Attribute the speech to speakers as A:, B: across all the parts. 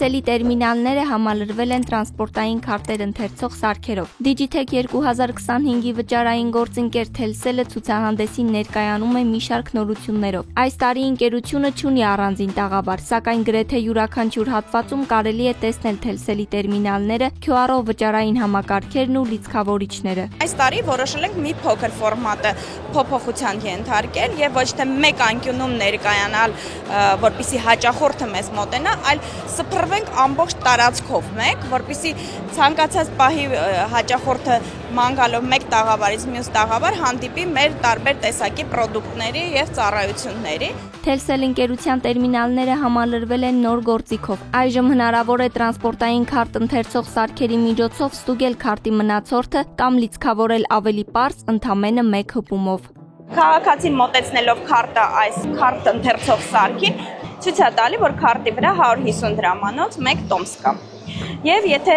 A: Թելսելի տերմինալները համալրվել են տրանսպորտային քարտեր ընթերցող սարքերով։ Digitech 2025-ի վճարային գործընկեր Թելսելը ցուցահանդեսին ներկայանում է մի շարք նորություններով։ Այս տարի ընկերությունը չունի առանձին տաղավար, սակայն գրեթե յուրաքանչյուր հատվածում կարելի է տեսնել Թելսելի տերմինալները, QR-ով վճարային համակարգերն ու լիցքավորիչները։
B: Այս տարի որոշել ենք մի փոքր ֆորմատը փոփոխության ենթարկել եւ ոչ թե մեկ անկյունում ներկայանալ, որպեսզի հաճախորդը մեզ մոտենա, այլ սփռվենք ամբողջ տարածքով մեկ, որպեսզի ցանկացած պահի հաճախորդը ման գալով մեկ տաղավարից մյուս տաղավար հանդիպի մեր տարբեր տեսակի պրոդուկտների եւ ծառայությունների։
A: Թելսել ընկերության տերմինալները համալրվել են նոր գործիքով։ Այժմ հնարավոր է տրանսպորտային քարտ ընթերցող սարքերի միջոցով ստուգել քարտի մնացորդը կամ լիցքավորել ավելի պարզ ընդամենը մեկ հպումով։
B: Քաղաքացին մոտեցնելով քարտը այս քարտ ընթերցող սարքին ցույց է տալի, որ քարտի վրա 150 դրամանոց 1 տոմս կա։ Եվ եթե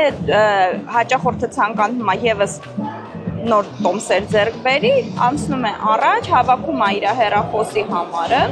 B: հաճախորդը ցանկանում է եւս նոր տոմսեր ձեռք բերի, անցնում է առաջ, հավաքում է իր հեռախոսի համարը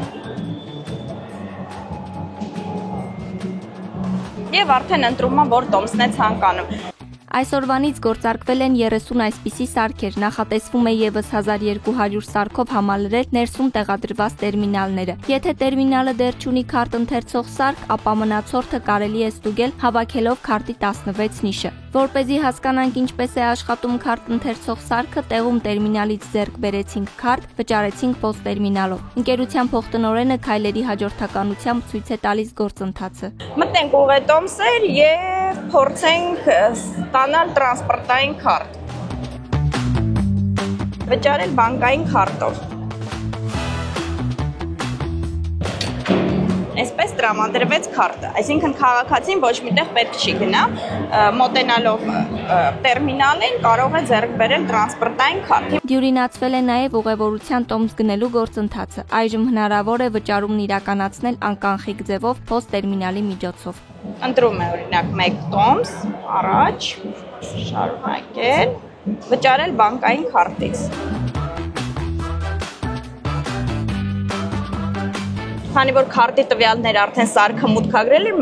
B: եւ արդեն ընտրում է, որ տոմսն է ցանկանում։
A: Այսօրվանից գործարկվել են 30 այսպիսի սարքեր, նախատեսվում է եւս 1200 սարքով համալրել ներսում տեղադրված տերմինալները։ Եթե տերմինալը դեռ չունի քարտ ընթերցող սարք, ապա մնացորդը կարելի է ստուգել հավաքելով քարտի 16 նիշը։ Որպեսզի հասկանանք ինչպես է աշխատում քարտ ընթերցող սարքը, տեղում տերմինալից ձեռք բերեցինք քարտ, վճարեցինք POS տերմինալով։ Ընկերության փոխտնօրենը քայլերի հաջորդականությամբ ցույց է տալիս գործընթացը։
B: Մտնենք ուղետոմսեր եւ փորձենք ստանալ տրանսպորտային քարտ։ Վճարել բանկային քարտով։ Այսպես տրամադրվեց քարտը, այսինքն քաղաքացին ոչ միտեղ պետք չի գնա, մոտենալով տերմինալին կարող է ձեռք բերել տրանսպորտային քարտ։
A: Դյուրինացվել է նաև ուղևորության տոմս գնելու գործընթացը։ Այժմ հնարավոր է վճարումն իրականացնել անկանխիկ ձևով POS տերմինալի միջոցով։
B: Ընտրում է օրինակ 1 տոմս, առաջ, շարունակել, վճարել բանկային քարտից։ Քանի որ քարտի տվյալներ արդեն սարքը մուտքագրել է,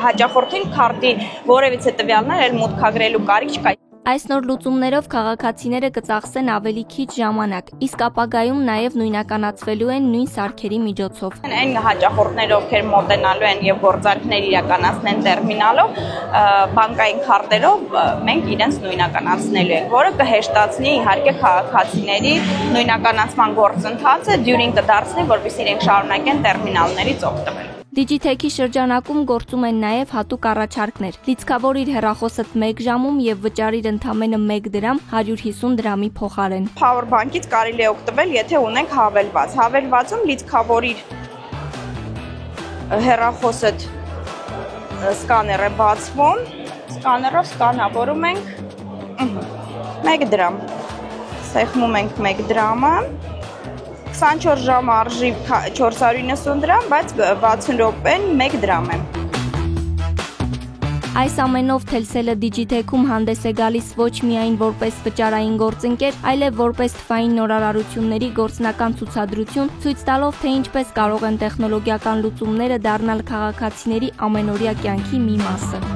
B: հաճախորդին քարտի որևիցե տվյալներ էլ մուտքագրելու կարիք չկա։
A: Այս նոր լուծումներով քաղաքացիները կծախսեն ավելի քիչ ժամանակ, իսկ ապագայում նաև նույնականացվելու են նույն սարքերի միջոցով։
B: Այն հաճախորդները, ովքեր մոտենալու են եւ գործարքներ իրականացնեն տերմինալով, բանկային քարտերով մենք իրենց նույնականացնելու ենք, որը կհեշտացնի իհարկե քաղաքացիների նույնականացման գործընթացը, դյուրին կդարձնի, որպեսզի իրենք շարունակեն տերմինալներից օգտվել։
A: Digitech-ի շրջանակում գործում են նաև հատուկ առաջարկներ։ Լիցքավորիր հեռախոսդ 1 ժամում եւ վճարիր ընդամենը 1 դրամ 150 դրամի փոխարեն։
B: Power Bank-ից կարելի է օգտվել, եթե ունենք հավելված։ Հավելվածում լիցքավորիր հեռախոսդ սկաները բացվում, սկաներով սկանավորում ենք 1 դրամ։ Սեղմում ենք 1 դրամը։ 24 ժամ արժի 490 դրամ, բայց 60 րոպեն 1 դրամ է։
A: Այս ամենով Թելսելը Digitech-ում հանդես է գալիս ոչ միայն որպես վճարային գործընկեր, այլև որպես թվային նորարարությունների գործնական ցուցադրություն, ցույց տալով, թե ինչպես կարող են տեխնոլոգիական լուծումները դառնալ քաղաքացիների ամենօրյա կյանքի մի մասը։